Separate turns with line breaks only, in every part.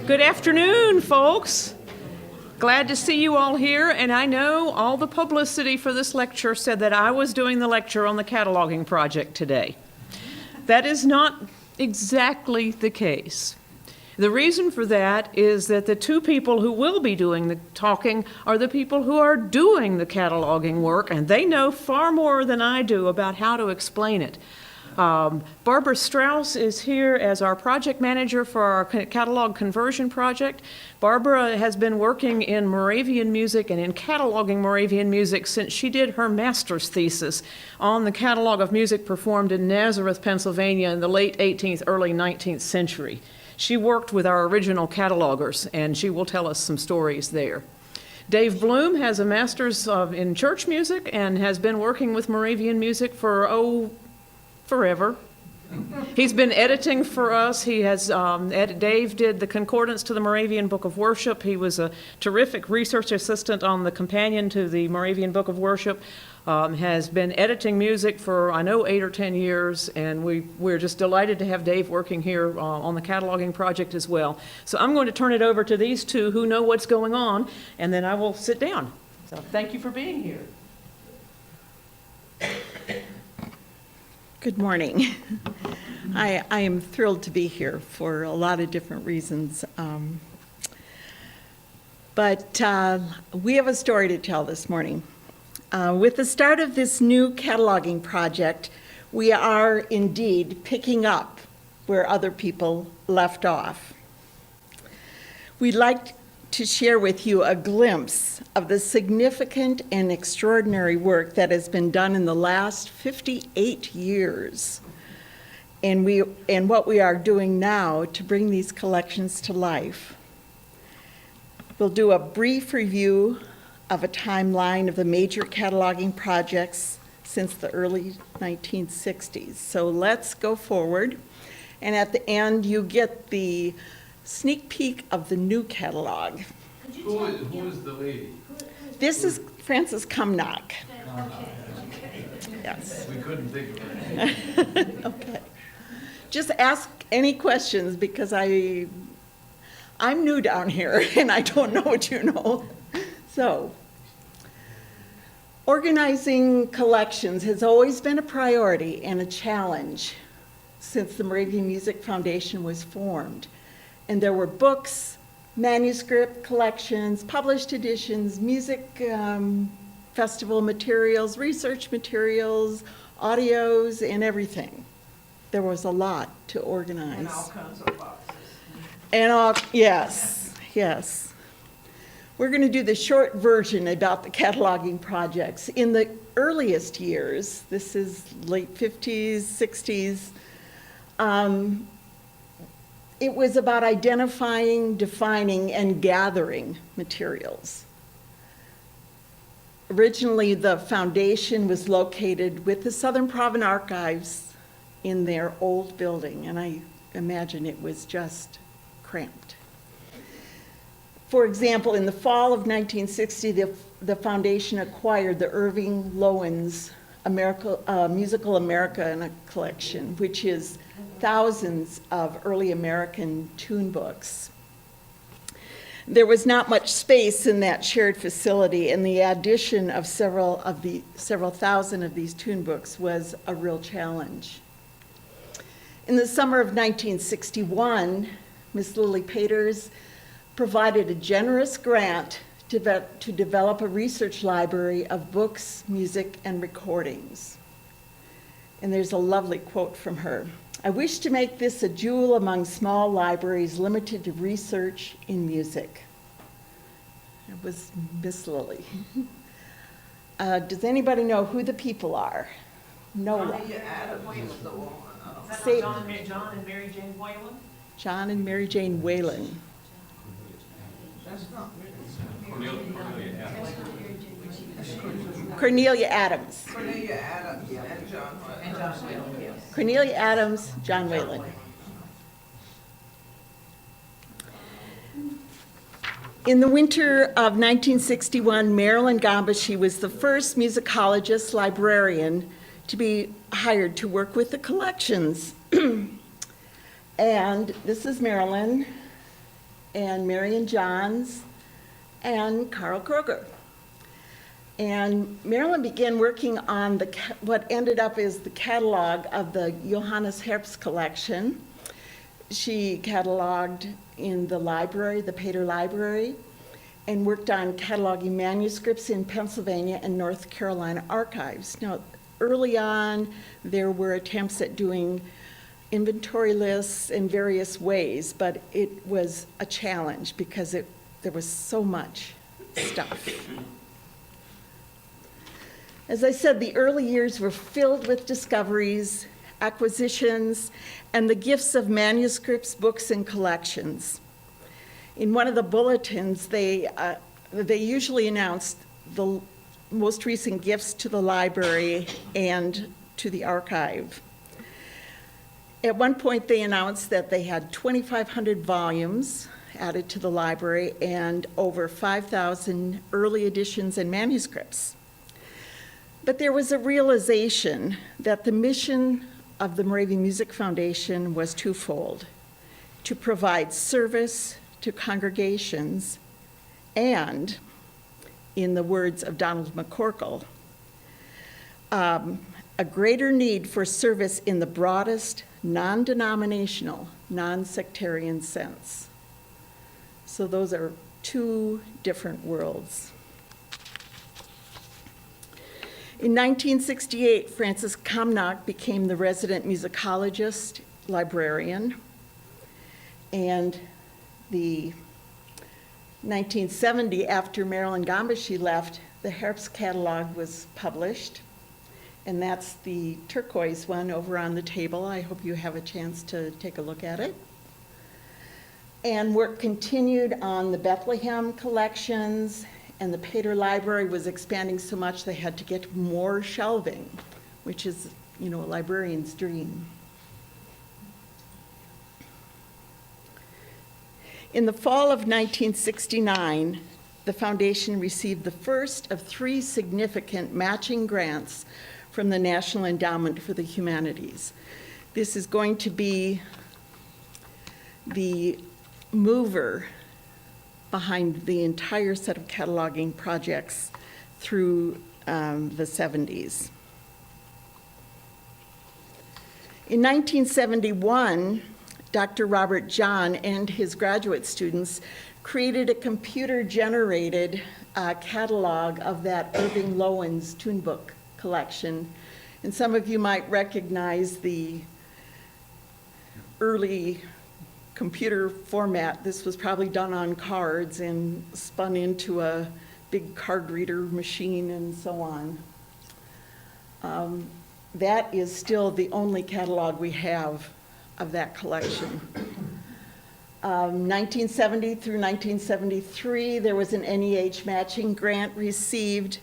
Good afternoon, folks. Glad to see you all here, and I know all the publicity for this lecture said that I was doing the lecture on the cataloging project today. That is not exactly the case. The reason for that is that the two people who will be doing the talking are the people who are doing the cataloging work, and they know far more than I do about how to explain it. Barbara Strauss is here as our project manager for our catalog conversion project. Barbara has been working in Moravian music and in cataloging Moravian music since she did her master's thesis on the catalog of music performed in Nazareth, Pennsylvania in the late 18th, early 19th century. She worked with our original catalogers, and she will tell us some stories there. Dave Blum has a master's in church music and has been working with Moravian music for, forever. He's been editing for us. He has, Dave did the concordance to the Moravian Book of Worship. He was a terrific research assistant on the companion to the Moravian Book of Worship. Has been editing music for, I know, 8 or 10 years, and we're just delighted to have Dave working here on the cataloging project as well. So I'm going to turn it over to these two who know what's going on, and then I will sit down. So thank you for being here.
Good morning. I am thrilled to be here for a lot of different reasons. But we have a story to tell this morning. With the start of this new cataloging project, we are indeed picking up where other people left off. We'd like to share with you a glimpse of the significant and extraordinary work that has been done in the last 58 years, and what we are doing now to bring these collections to life. We'll do a brief review of a timeline of the major cataloging projects since the early 1960s. So let's go forward, and at the end you get the sneak peek of the new catalog.
Who is the lady?
This is Frances Cumnock.
Okay.
Yes.
We couldn't think of it.
Okay. Just ask any questions because I'm new down here and I don't know what you know. So, organizing collections has always been a priority and a challenge since the Moravian Music Foundation was formed. And there were books, manuscript collections, published editions, music festival materials, research materials, audios, and everything. There was a lot to organize.
And all kinds of boxes.
And all, yes, yes. We're going to do the short version about the cataloging projects. In the earliest years, this is late 50s, 60s, it was about identifying, defining, and gathering materials. Originally, the foundation was located with the Southern Province Archives in their old building, and I imagine it was just cramped. For example, in the fall of 1960, the foundation acquired the Irving Loewen's Musical Americana collection, which is thousands of early American tune books. There was not much space in that shared facility, and the addition of several thousand of these tune books was a real challenge. In the summer of 1961, Ms. Lily Paters provided a generous grant to develop a research library of books, music, and recordings. And there's a lovely quote from her. "I wish to make this a jewel among small libraries limited to research in music." It was Miss Lily. Does anybody know who the people are? Nola. Say,
John and Mary Jane Whalen?
John and Mary Jane Whalen. Cornelia Adams.
Cornelia Adams and John Whalen.
Yes.
Cornelia Adams, John Whalen. In the winter of 1961, Marilyn Gombashi was the first musicologist librarian to be hired to work with the collections. And this is Marilyn. and Marion Johns, and Carl Kroger. And Marilyn began working on what ended up as the catalog of the Johannes Herbst collection. She cataloged in the library, the Pater Library, and worked on cataloging manuscripts in Pennsylvania and North Carolina archives. Now, early on, there were attempts at doing inventory lists in various ways, but it was a challenge because there was so much stuff. As I said, the early years were filled with discoveries, acquisitions, and the gifts of manuscripts, books, and collections. In one of the bulletins, they usually announced the most recent gifts to the library and to the archive. At one point, they announced that they had 2,500 volumes added to the library and over 5,000 early editions and manuscripts. But there was a realization that the mission of the Moravian Music Foundation was twofold: to provide service to congregations and, in the words of Donald McCorkle, a greater need for service in the broadest, non-denominational, non-sectarian sense. So those are two different worlds. In 1968, Francis Comnock became the resident musicologist librarian, and the 1970, after Marilyn Gombashi left, the Herbst catalog was published, and that's the turquoise one over on the table. I hope you have a chance to take a look at it. And work continued on the Bethlehem collections, and the Pater Library was expanding so much they had to get more shelving, which is, a librarian's dream. In the fall of 1969, the foundation received the first of 3 significant matching grants from the National Endowment for the Humanities. This is going to be the mover behind the entire set of cataloging projects through the 70s. In 1971, Dr. Robert John and his graduate students created a computer-generated catalog of that Irving Lowen's tune book collection. And some of you might recognize the early computer format. This was probably done on cards and spun into a big card reader machine and so on. That is still the only catalog we have of that collection. 1970 through 1973, there was an NEH matching grant received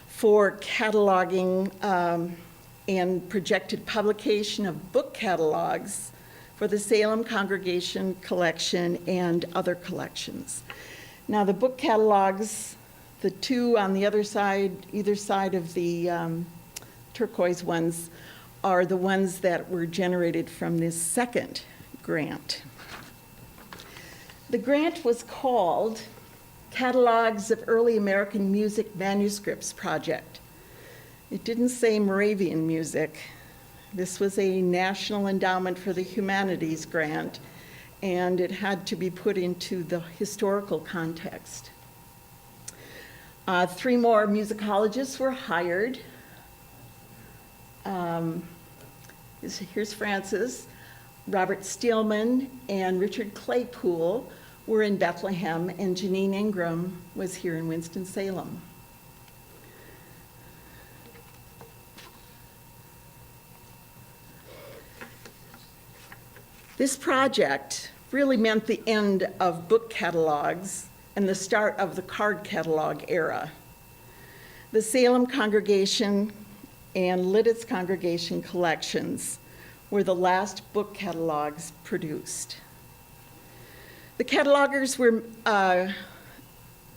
for cataloging and projected publication of book catalogs for the Salem Congregation collection and other collections. Now, the book catalogs, the two on the other side, either side of the turquoise ones, are the ones that were generated from this second grant. The grant was called Catalogs of Early American Music Manuscripts Project. It didn't say Moravian music. This was a National Endowment for the Humanities grant, and it had to be put into the historical context. 3 more musicologists were hired. Here's Francis. Robert Steelman and Richard Claypool were in Bethlehem, and Janine Ingram was here in Winston-Salem. This project really meant the end of book catalogs and the start of the card catalog era. The Salem Congregation and Lidditz Congregation collections were the last book catalogs produced. The catalogers were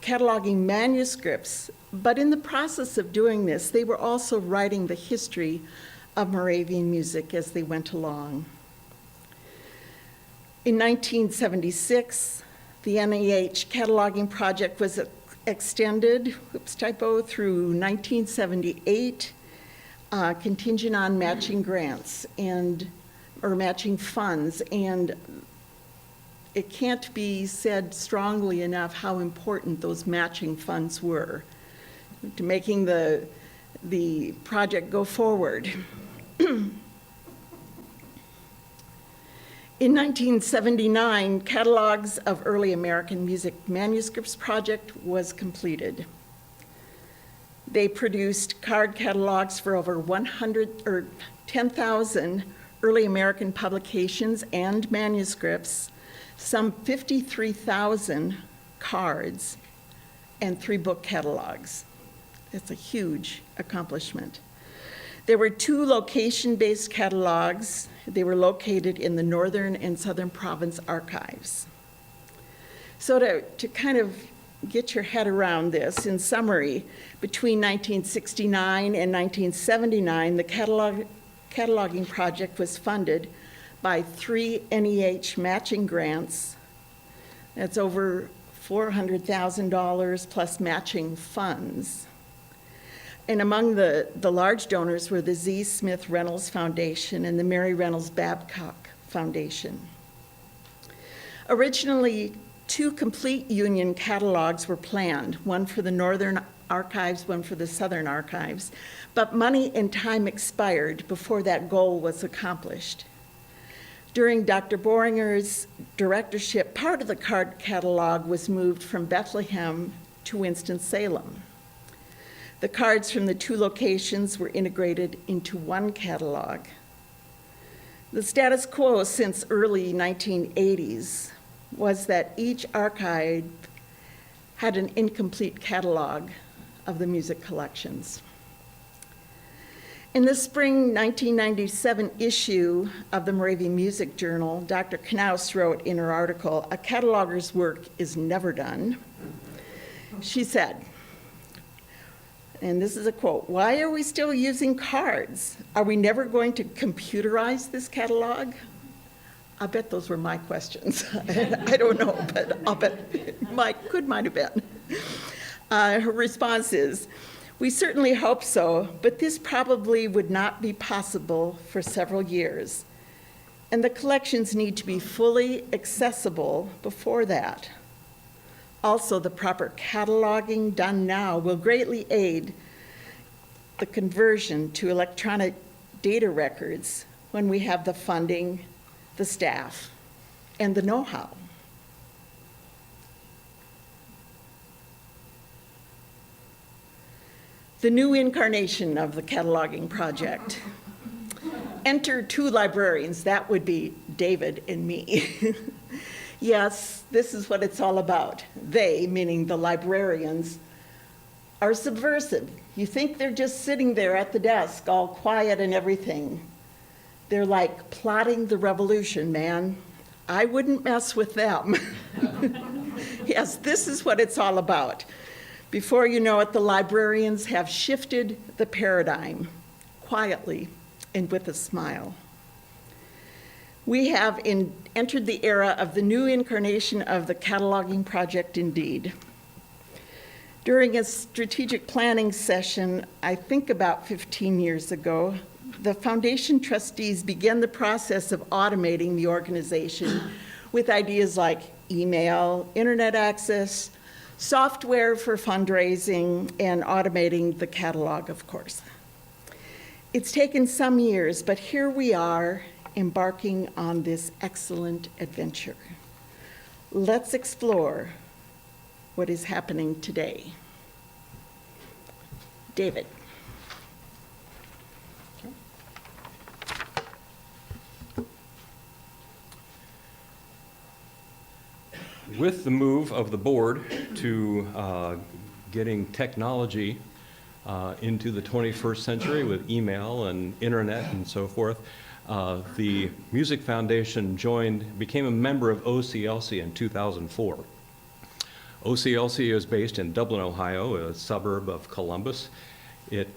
cataloging manuscripts, but in the process of doing this, they were also writing the history of Moravian music as they went along. In 1976, The NEH cataloging project was extended, through 1978, contingent on matching grants or matching funds. And it can't be said strongly enough how important those matching funds were to making the project go forward. In 1979, Catalogs of Early American Music Manuscripts project was completed. They produced card catalogs for over 10,000 early American publications and manuscripts, some 53,000 cards, and 3 book catalogs. That's a huge accomplishment. There were 2 location-based catalogs. They were located in the Northern and Southern Province archives. So to kind of get your head around this, in summary, between 1969 and 1979, the cataloging project was funded by 3 NEH matching grants. That's over $400,000 plus matching funds. And among the large donors were the Z. Smith Reynolds Foundation and the Mary Reynolds Babcock Foundation. Originally, 2 complete union catalogs were planned, one for the Northern Archives, one for the Southern Archives, but money and time expired before that goal was accomplished. During Dr. Boringer's directorship, part of the card catalog was moved from Bethlehem to Winston-Salem. The cards from the 2 locations were integrated into 1 catalog. The status quo since early 1980s was that each archive had an incomplete catalog of the music collections. In the spring 1997 issue of the Moravian Music Journal, Dr. Knaus wrote in her article, "A cataloger's work is never done." She said, and this is a quote, "Why are we still using cards? Are we never going to computerize this catalog?" I bet those were my questions. I don't know, but I'll bet it might have been. Her response is, "We certainly hope so, but this probably would not be possible for several years. And the collections need to be fully accessible before that. Also, the proper cataloging done now will greatly aid the conversion to electronic data records when we have the funding, the staff, and the know-how." The new incarnation of the cataloging project. Enter 2 librarians, that would be David and me. Yes, this is what it's all about. They, meaning the librarians, are subversive. You think they're just sitting there at the desk, all quiet and everything. They're like plotting the revolution, man. I wouldn't mess with them. Yes, this is what it's all about. Before you know it, the librarians have shifted the paradigm, quietly and with a smile. We have entered the era of the new incarnation of the cataloging project indeed. During a strategic planning session, I think about 15 years ago, the foundation trustees began the process of automating the organization with ideas like email, internet access, software for fundraising, and automating the catalog, of course. It's taken some years, but here we are embarking on this excellent adventure. Let's explore what is happening today. David.
With the move of the board to getting technology into the 21st century with email and internet and so forth, the Music Foundation became a member of OCLC in 2004. OCLC is based in Dublin, Ohio, a suburb of Columbus. It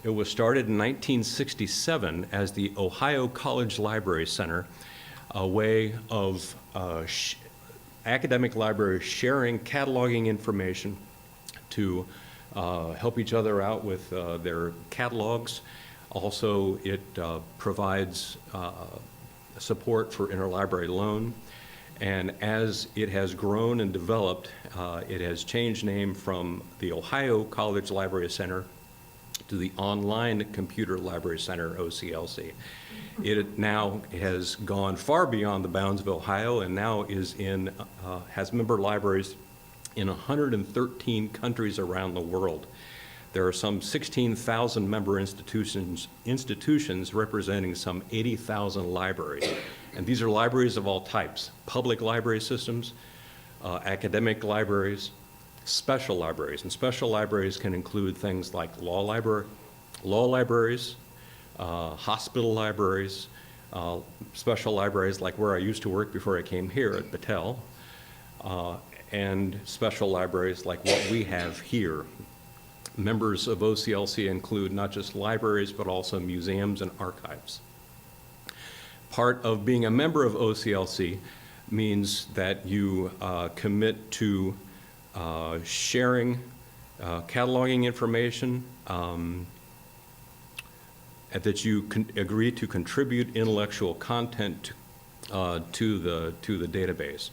was started in 1967 as the Ohio College Library Center, a way of academic libraries sharing cataloging information to help each other out with their catalogs. Also, it provides support for interlibrary loan. And as it has grown and developed, it has changed name from the Ohio College Library Center to the Online Computer Library Center, OCLC. It now has gone far beyond the bounds of Ohio and now is has member libraries in 113 countries around the world. There are some 16,000 member institutions representing some 80,000 libraries. And these are libraries of all types: public library systems, academic libraries, special libraries. And special libraries can include things like law libraries, hospital libraries, special libraries like where I used to work before I came here at Battelle, and special libraries like what we have here. Members of OCLC include not just libraries, but also museums and archives. Part of being a member of OCLC means that you commit to sharing cataloging information, and that you agree to contribute intellectual content to the database.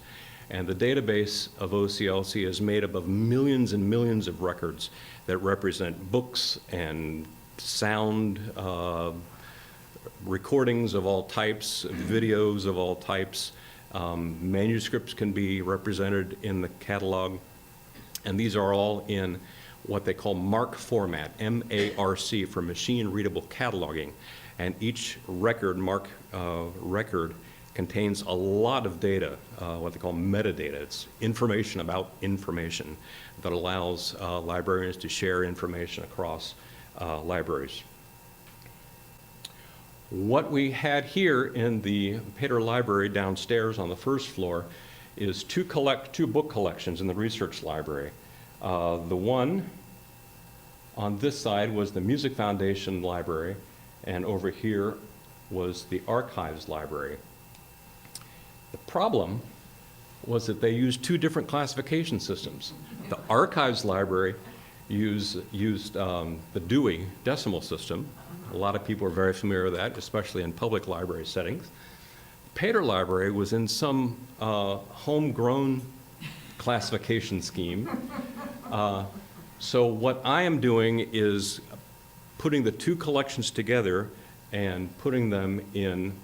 And the database of OCLC is made up of millions and millions of records that represent books and sound recordings of all types, videos of all types. Manuscripts can be represented in the catalog, and these are all in what they call MARC format, M-A-R-C, for machine-readable cataloging. And each record, MARC record, contains a lot of data, what they call metadata. It's information about information that allows librarians to share information across libraries. What we had here in the Pater Library downstairs on the first floor is two book collections in the research library. The one on this side was the Music Foundation Library, and over here was the Archives Library. The problem was that they used two different classification systems. The Archives Library used the Dewey Decimal System. A lot of people are very familiar with that, especially in public library settings. Pater Library was in some homegrown classification scheme. So what I am doing is putting the two collections together and putting them in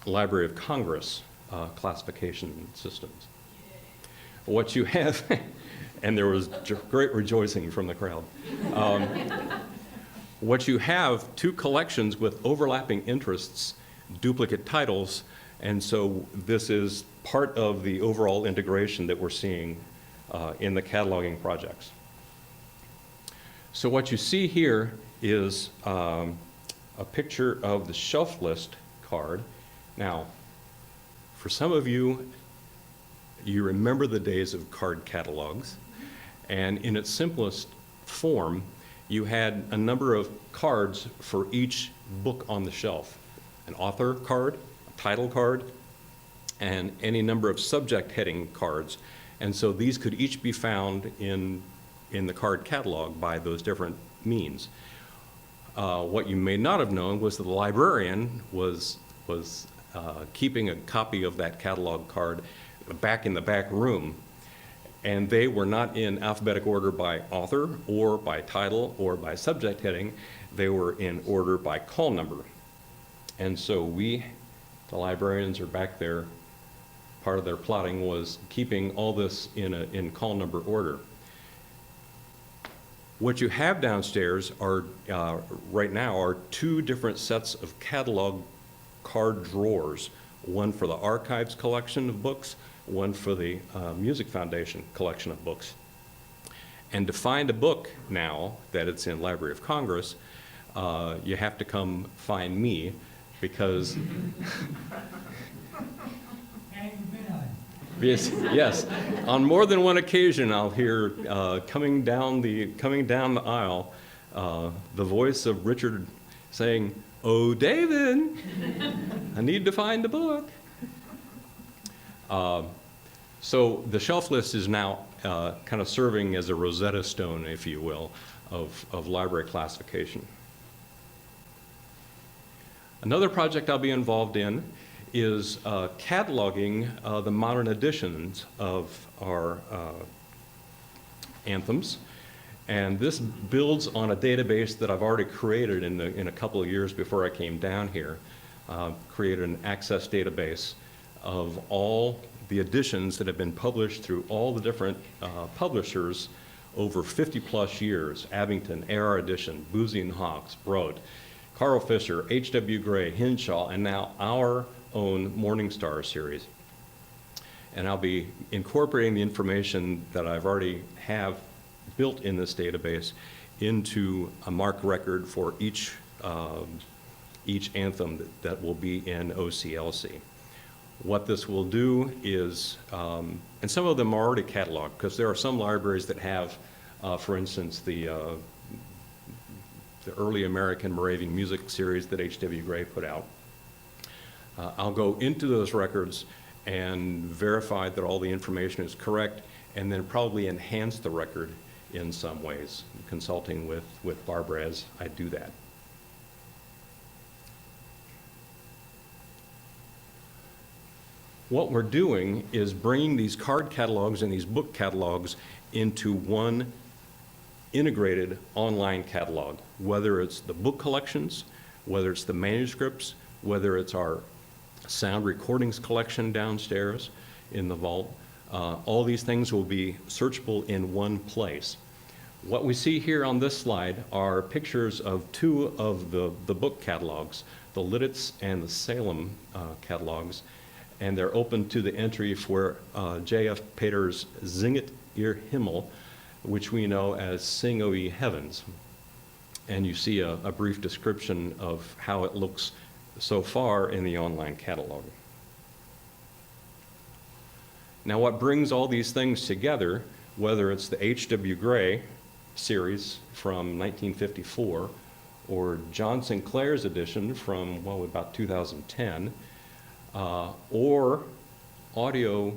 Library of Congress classification systems. What you have, and there was great rejoicing from the crowd. What you have, two collections with overlapping interests, duplicate titles, and so this is part of the overall integration that we're seeing in the cataloging projects. So what you see here is a picture of the shelf list card. Now, for some of you, you remember the days of card catalogs, and in its simplest form, you had a number of cards for each book on the shelf. An author card, a title card, and any number of subject heading cards. And so these could each be found in the card catalog by those different means. What you may not have known was that the librarian was keeping a copy of that catalog card back in the back room, and they were not in alphabetical order by author or by title or by subject heading. They were in order by call number. And so we, the librarians, are back there. Part of their plotting was keeping all this in call number order. What you have downstairs are, right now, are two different sets of catalog card drawers, one for the Archives collection of books, one for the Music Foundation collection of books. And to find a book now that it's in Library of Congress, you have to come find me, because yes, on more than one occasion I'll hear coming down the aisle the voice of Richard saying, "Oh, David, I need to find a book." So the shelf list is now kind of serving as a Rosetta Stone, if you will, of library classification. Another project I'll be involved in is cataloging the modern editions of our anthems. And this builds on a database that I've already created in a couple of years before I came down here. Created an access database of all the editions that have been published through all the different publishers over 50-plus years. Abington, AR Edition, Boozy and Hawkes, Broad, Carl Fisher, H.W. Gray, Hinshaw, and now our own Morning Star series. And I'll be incorporating the information that I've already have built in this database into a MARC record for each anthem that will be in OCLC. What this will do is, and some of them are already cataloged, because there are some libraries that have, for instance, the early American Moravian music series that H.W. Gray put out. I'll go into those records and verify that all the information is correct, and then probably enhance the record in some ways, consulting with Barbara as I do that. What we're doing is bringing these card catalogs and these book catalogs into one integrated online catalog, whether it's the book collections, whether it's the manuscripts, whether it's our sound recordings collection downstairs in the vault. All these things will be searchable in one place. What we see here on this slide are pictures of two of the book catalogs, the Lidditz and the Salem catalogs, and they're open to the entry for J.F. Pater's Singet ihr Himmel, which we know as Sing, O Ye Heavens. And you see a brief description of how it looks so far in the online catalog. Now, what brings all these things together, whether it's the H.W. Gray series from 1954 or John Sinclair's edition from, well, about 2010, or audio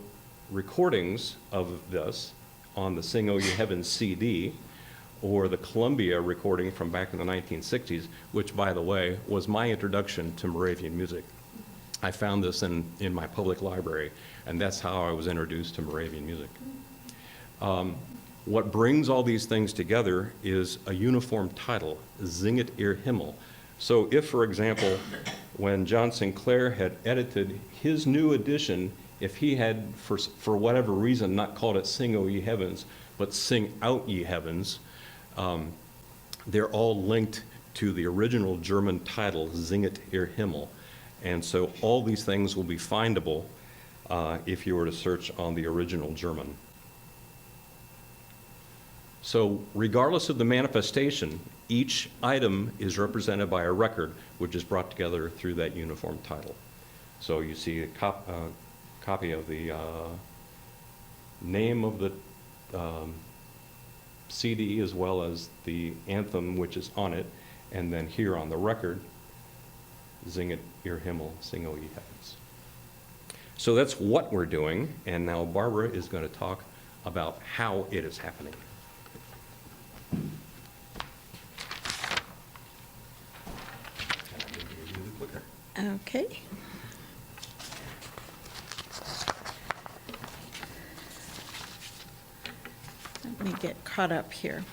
recordings of this on the Sing, O Ye Heavens CD, or the Columbia recording from back in the 1960s, which, by the way, was my introduction to Moravian music. I found this in my public library, and that's how I was introduced to Moravian music. What brings all these things together is a uniform title, Singet ihr Himmel. So if, for example, when John Sinclair had edited his new edition, if he had, for whatever reason, not called it Sing, O Ye Heavens, but Sing Out Ye Heavens, they're all linked to the original German title, Singet ihr Himmel. And so all these things will be findable if you were to search on the original German. So regardless of the manifestation, each item is represented by a record, which is brought together through that uniform title. So you see a copy of the name of the CD as well as the anthem which is on it, and then here on the record, Singet ihr Himmel, Sing, O Ye Heavens. So that's what we're doing, and now Barbara is going to talk about how it is happening.
Okay. Let me get caught up here.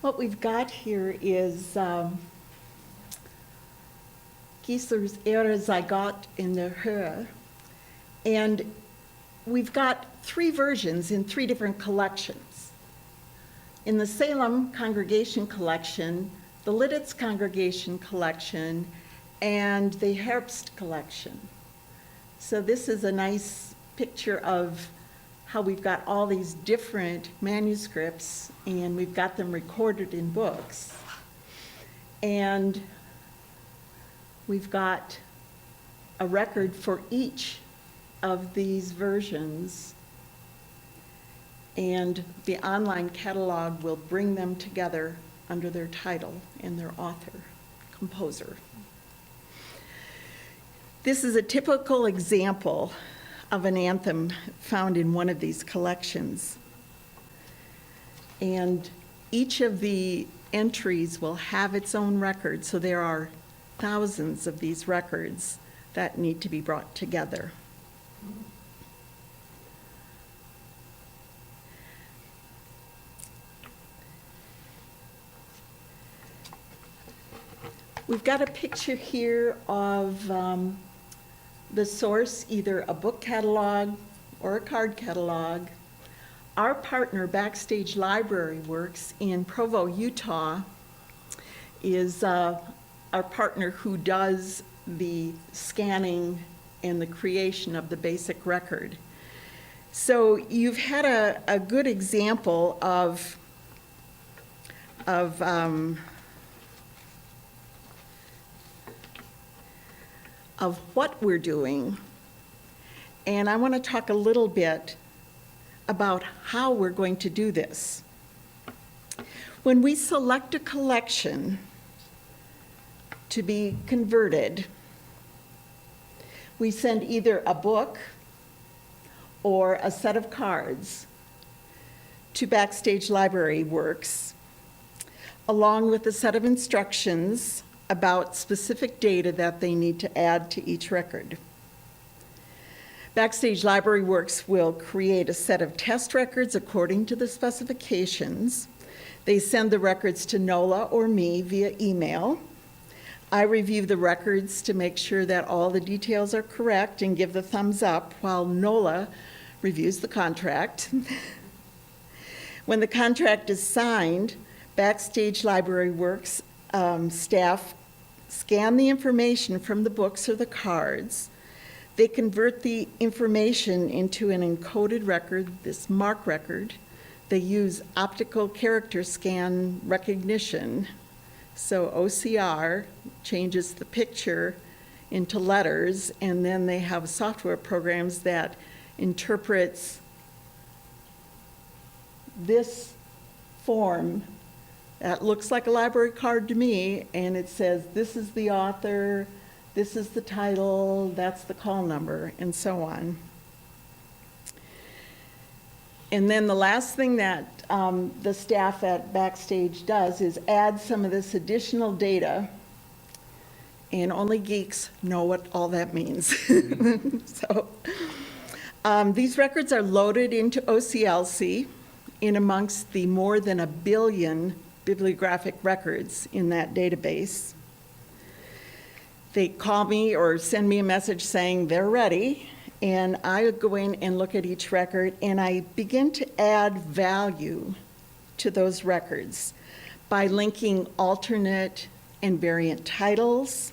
What we've got here is Gieser's Ehre sei Gott in der Höhe, and we've got three versions in three different collections. In the Salem Congregation Collection, the Lidditz Congregation Collection, and the Herbst Collection. So this is a nice picture of how we've got all these different manuscripts, and we've got them recorded in books. And we've got a record for each of these versions, and the online catalog will bring them together under their title and their author composer. This is a typical example of an anthem found in one of these collections. And each of the entries will have its own record, so there are thousands of these records that need to be brought together. We've got a picture here of the source, either a book catalog or a card catalog. Our partner, Backstage Library Works in Provo, Utah, is our partner who does the scanning and the creation of the basic record. So you've had a good example of what we're doing. And I want to talk a little bit about how we're going to do this. When we select a collection to be converted, we send either a book or a set of cards to Backstage Library Works, along with a set of instructions about specific data that they need to add to each record. Backstage Library Works will create a set of test records according to the specifications. They send the records to NOLA or me via email. I review the records to make sure that all the details are correct and give the thumbs up while NOLA reviews the contract. When the contract is signed, Backstage Library Works staff scan the information from the books or the cards. They convert the information into an encoded record, this MARC record. They use optical character scan recognition. So OCR changes the picture into letters, and then they have software programs that interprets this form that looks like a library card to me, and it says, this is the author, this is the title, that's the call number, and so on. And then the last thing that the staff at Backstage does is add some of this additional data, and only geeks know what all that means. So these records are loaded into OCLC in amongst the more than 1 billion bibliographic records in that database. They call me or send me a message saying they're ready, and I go in and look at each record, and I begin to add value to those records by linking alternate and variant titles,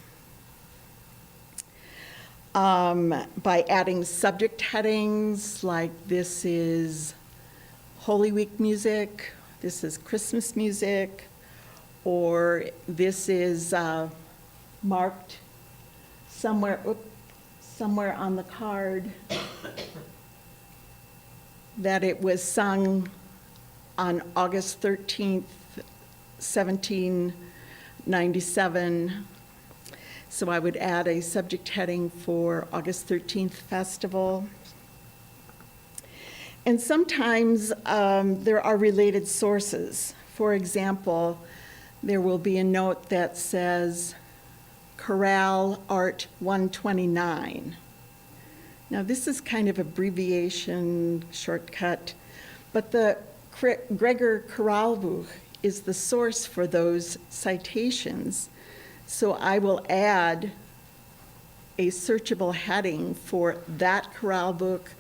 by adding subject headings like this is Holy Week music, this is Christmas music, or this is marked somewhere on the card that it was sung on August 13th, 1797. So I would add a subject heading for August 13th Festival. And sometimes there are related sources. For example, there will be a note that says Chorale Art 129. Now this is kind of abbreviation, shortcut, but the Gregor Choralbuch is the source for those citations. So I will add a searchable heading for that chorale book,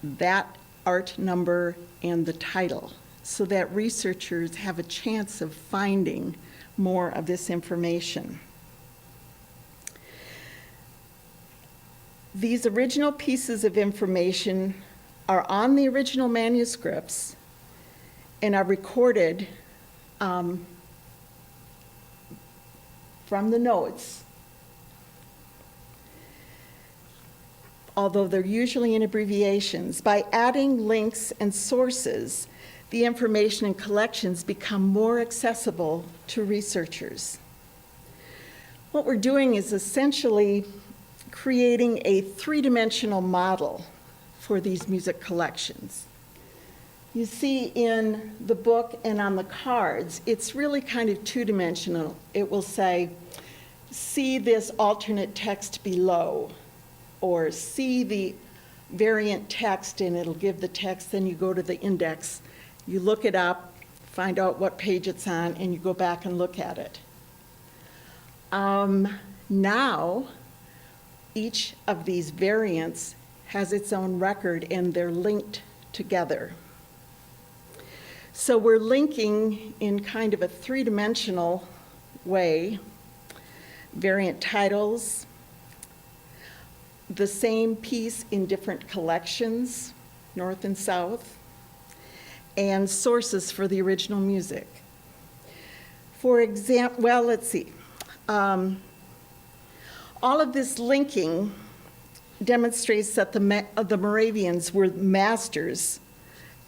that art number, and the title, so that researchers have a chance of finding more of this information. These original pieces of information are on the original manuscripts and are recorded from the notes, although they're usually in abbreviations. By adding links and sources, the information and collections become more accessible to researchers. What we're doing is essentially creating a three-dimensional model for these music collections. You see in the book and on the cards, it's really kind of two-dimensional. It will say, see this alternate text below, or see the variant text, and it'll give the text, then you go to the index, you look it up, find out what page it's on, and you go back and look at it. Now, each of these variants has its own record, and they're linked together. So we're linking in kind of a three-dimensional way, variant titles, the same piece in different collections, north and south, and sources for the original music. For example, well, let's see. All of this linking demonstrates that the Moravians were masters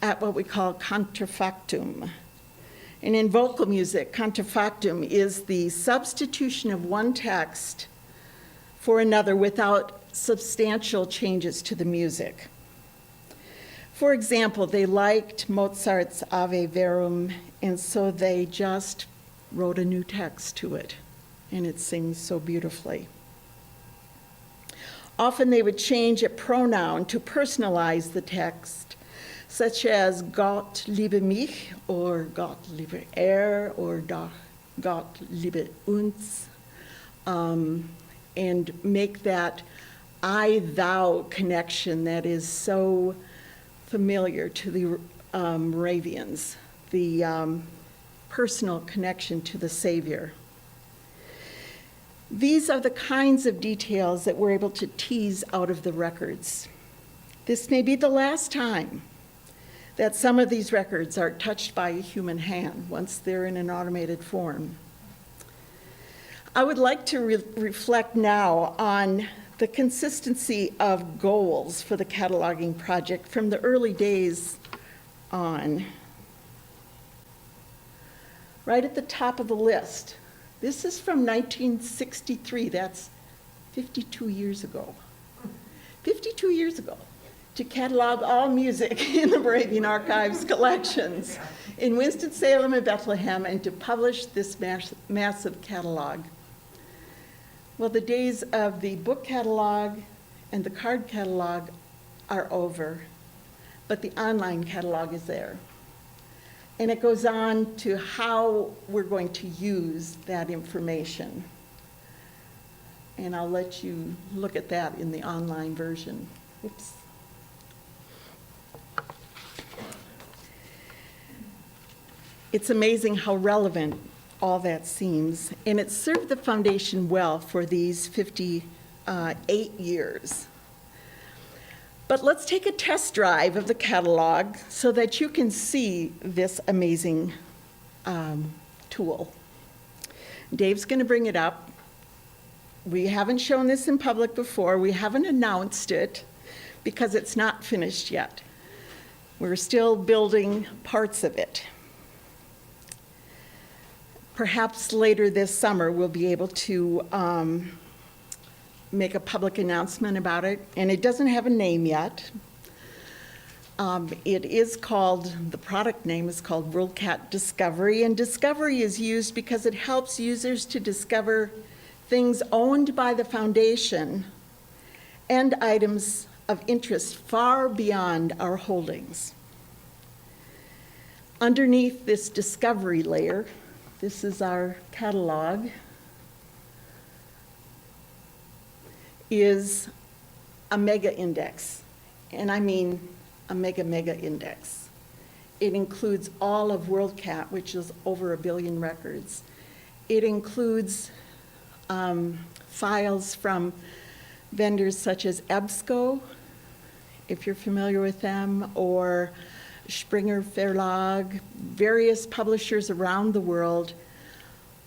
at what we call contrafactum. And in vocal music, contrafactum is the substitution of one text for another without substantial changes to the music. For example, they liked Mozart's Ave Verum, and so they just wrote a new text to it, and it sings so beautifully. Often they would change a pronoun to personalize the text, such as Gott liebe mich, or Gott liebe er, or Gott liebe uns, and make that I-thou connection that is so familiar to the Moravians, the personal connection to the Savior. These are the kinds of details that we're able to tease out of the records. This may be the last time that some of these records are touched by a human hand once they're in an automated form. I would like to reflect now on the consistency of goals for the cataloging project from the early days on. Right at the top of the list, this is from 1963, that's 52 years ago. 52 years ago, to catalog all music in the Moravian Archives collections in Winston-Salem and Bethlehem, and to publish this massive catalog. Well, the days of the book catalog and the card catalog are over, but the online catalog is there. And it goes on to how we're going to use that information. And I'll let you look at that in the online version. Oops. It's amazing how relevant all that seems, and it served the foundation well for these 58 years. But let's take a test drive of the catalog so that you can see this amazing tool. Dave's going to bring it up. We haven't shown this in public before. We haven't announced it because it's not finished yet. We're still building parts of it. Perhaps later this summer we'll be able to make a public announcement about it, and it doesn't have a name yet. It is called, the product name is called WorldCat Discovery, and Discovery is used because it helps users to discover things owned by the foundation and items of interest far beyond our holdings. Underneath this discovery layer, this is our catalog, is a mega index, and I mean a mega index. It includes all of WorldCat, which is over 1 billion records. It includes files from vendors such as EBSCO, if you're familiar with them, or Springer Verlag, various publishers around the world.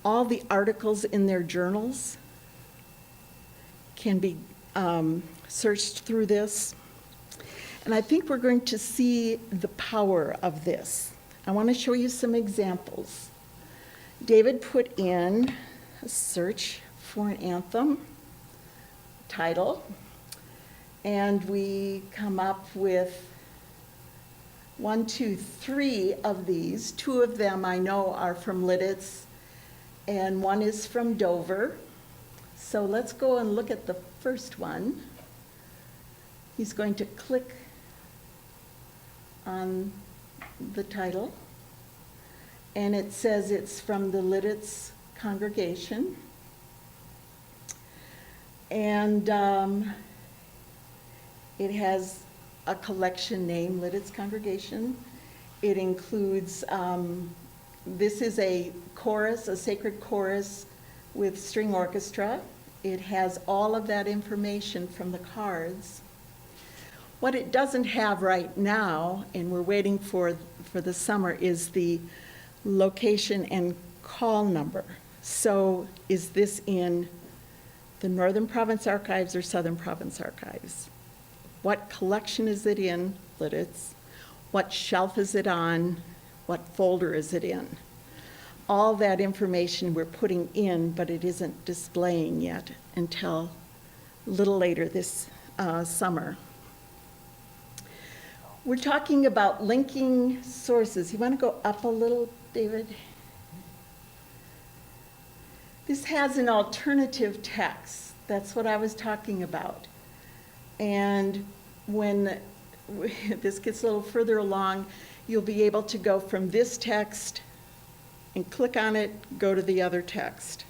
All the articles in their journals can be searched through this. And I think we're going to see the power of this. I want to show you some examples. David put in a search for an anthem title, and we come up with 1, 2, 3 of these. 2 of them I know are from Lidditz, and 1 is from Dover. So let's go and look at the first one. He's going to click on the title, and it says it's from the Lidditz congregation. And it has a collection name, Lidditz Congregation. It includes, this is a chorus, a sacred chorus with string orchestra. It has all of that information from the cards. What it doesn't have right now, and we're waiting for the summer, is the location and call number. So is this in the Northern Province Archives or Southern Province Archives? What collection is it in, Lidditz? What shelf is it on? What folder is it in? All that information we're putting in, but it isn't displaying yet until a little later this summer. We're talking about linking sources. You want to go up a little, David? This has an alternative text. That's what I was talking about. And when this gets a little further along, you'll be able to go from this text and click on it, go to the other text.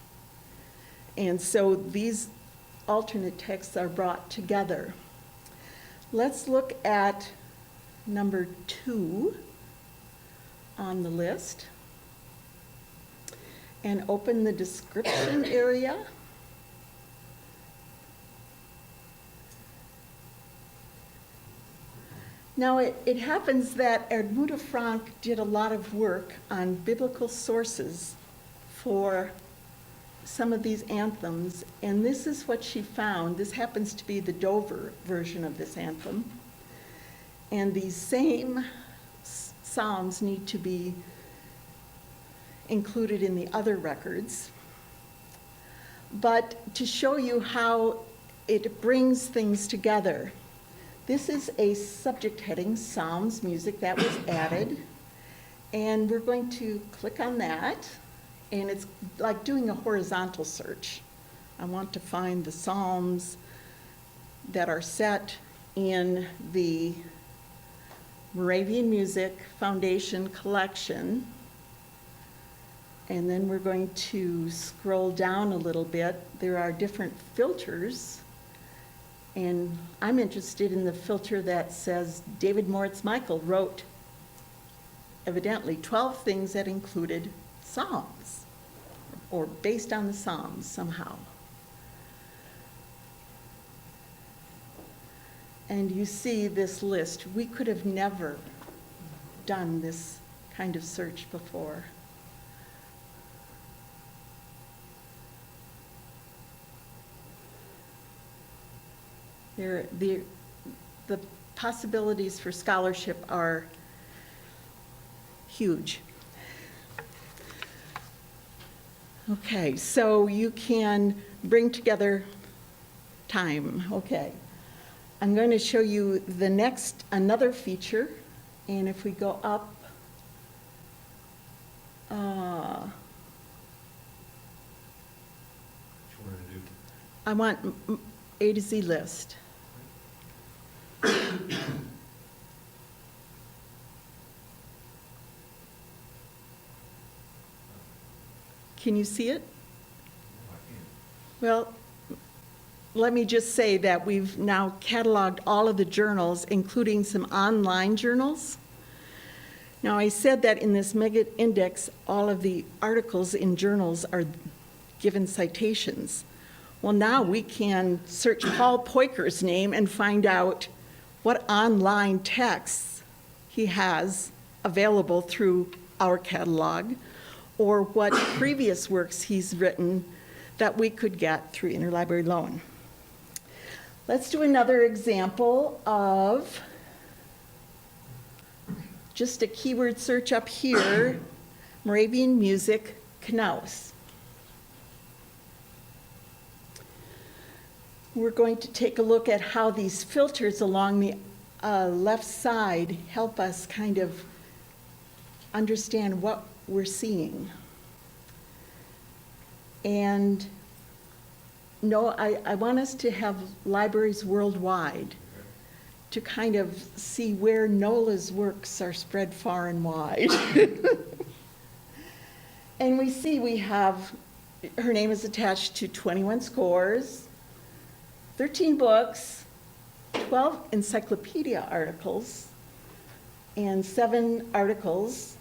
And so these alternate texts are brought together. Let's look at number 2 on the list and open the description area. Now, it happens that Erdmuta Frank did a lot of work on biblical sources for some of these anthems, and this is what she found. This happens to be the Dover version of this anthem. And these same psalms need to be included in the other records. But to show you how it brings things together, this is a subject heading, Psalms Music, that was added. And we're going to click on that, and it's like doing a horizontal search. I want to find the Psalms that are set in the Moravian Music Foundation collection. And then we're going to scroll down a little bit. There are different filters. And I'm interested in the filter that says David Moritz Michael wrote, evidently, 12 things that included Psalms, or based on the Psalms somehow. And you see this list. We could have never done this kind of search before. The possibilities for scholarship are huge. Okay, so you can bring together time. Okay. I'm going to show you another feature, and if we go up,
What you want to do?
I want A to Z list. Can you see it? Well, let me just say that we've now cataloged all of the journals, including some online journals. Now, I said that in this mega index, all of the articles in journals are given citations. Well, now we can search Paul Poiker's name and find out what online texts he has available through our catalog, or what previous works he's written that we could get through interlibrary loan. Let's do another example of just a keyword search up here, Moravian music, Knaus. we're going to take a look at how these filters along the left side help us kind of understand what we're seeing. And no, I want us to have libraries worldwide to kind of see where NOLA's works are spread far and wide. And we see we have, her name is attached to 21 scores, 13 books, 12 encyclopedia articles, and 7 articles,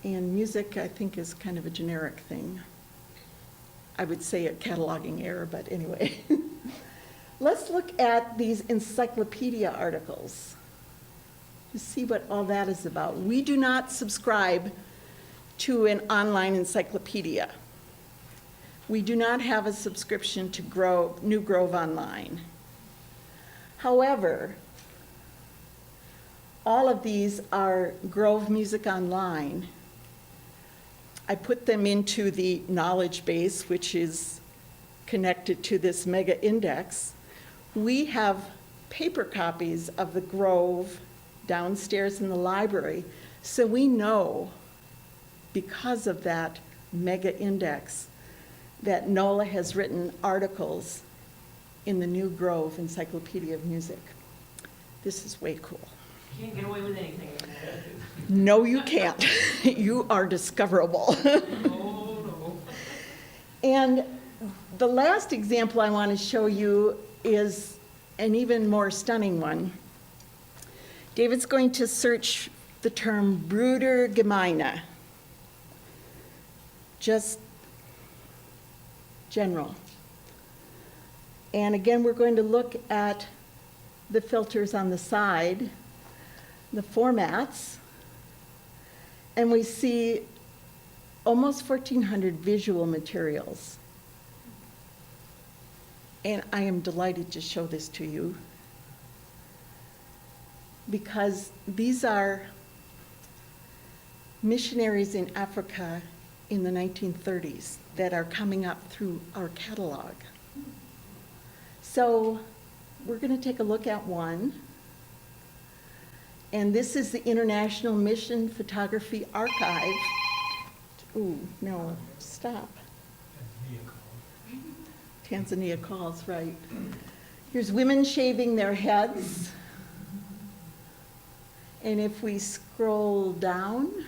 and music, I think, is kind of a generic thing. I would say a cataloging error, but anyway. Let's look at these encyclopedia articles to see what all that is about. We do not subscribe to an online encyclopedia. We do not have a subscription to New Grove Online. However, all of these are Grove Music Online. I put them into the knowledge base, which is connected to this mega index. We have paper copies of the Grove downstairs in the library, so we know, because of that mega index, that NOLA has written articles in the New Grove Encyclopedia of Music. This is way cool.
Can't get away with anything.
No, you can't. You are discoverable.
Oh, no.
And the last example I want to show you is an even more stunning one. David's going to search the term Bruder Gemeine, just general. And again, we're going to look at the filters on the side, the formats, and we see almost 1,400 visual materials. And I am delighted to show this to you because these are missionaries in Africa in the 1930s that are coming up through our catalog. So we're going to take a look at one. And this is the International Mission Photography Archive. Ooh, no, stop. Tanzania calls, right. Here's women shaving their heads. And if we scroll down,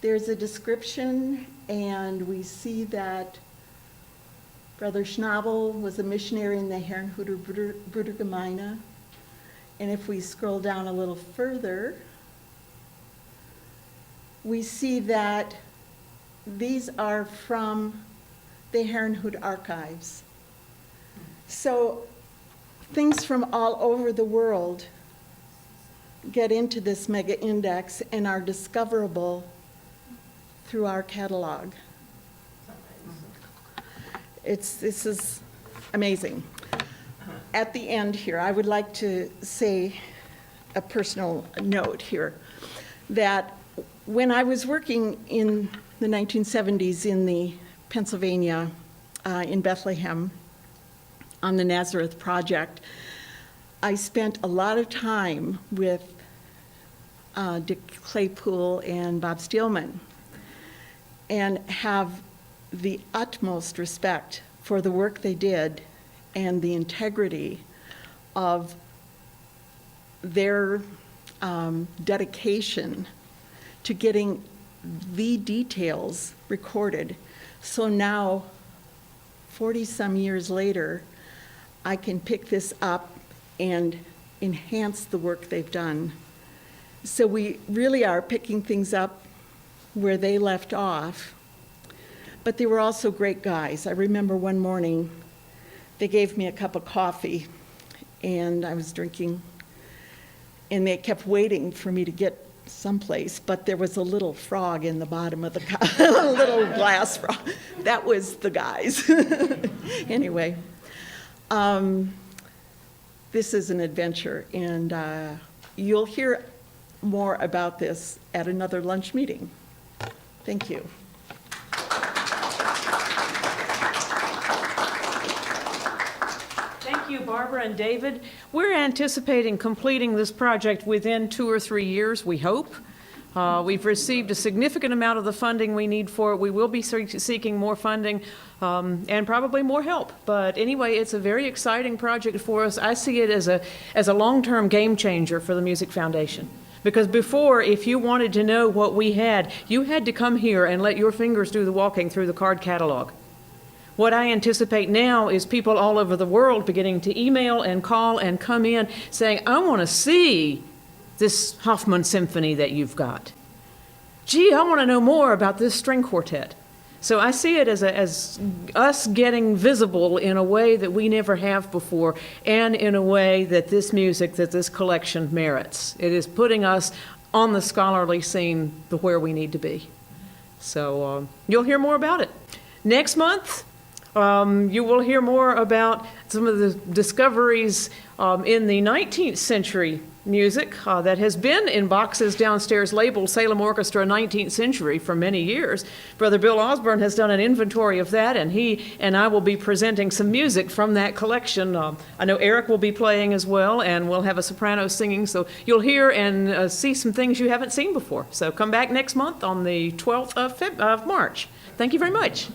there's a description, and we see that Brother Schnabel was a missionary in the Herrenhuter Brudergemeine. And if we scroll down a little further, we see that these are from the Herrenhut archives. So things from all over the world get into this mega index and are discoverable through our catalog. This is amazing. At the end here, I would like to say a personal note here, that when I was working in the 1970s in the Pennsylvania, in Bethlehem, on the Nazareth Project, I spent a lot of time with Dick Claypool and Bob Steelman, and have the utmost respect for the work they did and the integrity of their dedication to getting the details recorded. So now, 40-some years later, I can pick this up and enhance the work they've done. So we really are picking things up where they left off. But they were also great guys. I remember one morning, they gave me a cup of coffee, and I was drinking, and they kept waiting for me to get someplace, but there was a little frog in the bottom of the cup, a little glass frog. That was the guys. Anyway, this is an adventure, and you'll hear more about this at another lunch meeting. Thank you.
you, Barbara and David. We're anticipating completing this project within 2 or 3 years, we hope. We've received a significant amount of the funding we need for it. We will be seeking more funding and probably more help. But anyway, it's a very exciting project for us. I see it as a long-term game changer for the Music Foundation. Because before, if you wanted to know what we had, you had to come here and let your fingers do the walking through the card catalog. What I anticipate now is people all over the world beginning to email and call and come in saying, I want to see this Hoffman symphony that you've got. Gee, I want to know more about this string quartet. So I see it as us getting visible in a way that we never have before, and in a way that this music, that this collection merits. It is putting us on the scholarly scene where we need to be. So you'll hear more about it. Next month, you will hear more about some of the discoveries in the 19th century music that has been in boxes downstairs labeled Salem Orchestra 19th Century for many years. Brother Bill Osborne has done an inventory of that, and he and I will be presenting some music from that collection. I know Eric will be playing as well, and we'll have a soprano singing, so you'll hear and see some things you haven't seen before. So come back next month on the 12th of March. Thank you very much.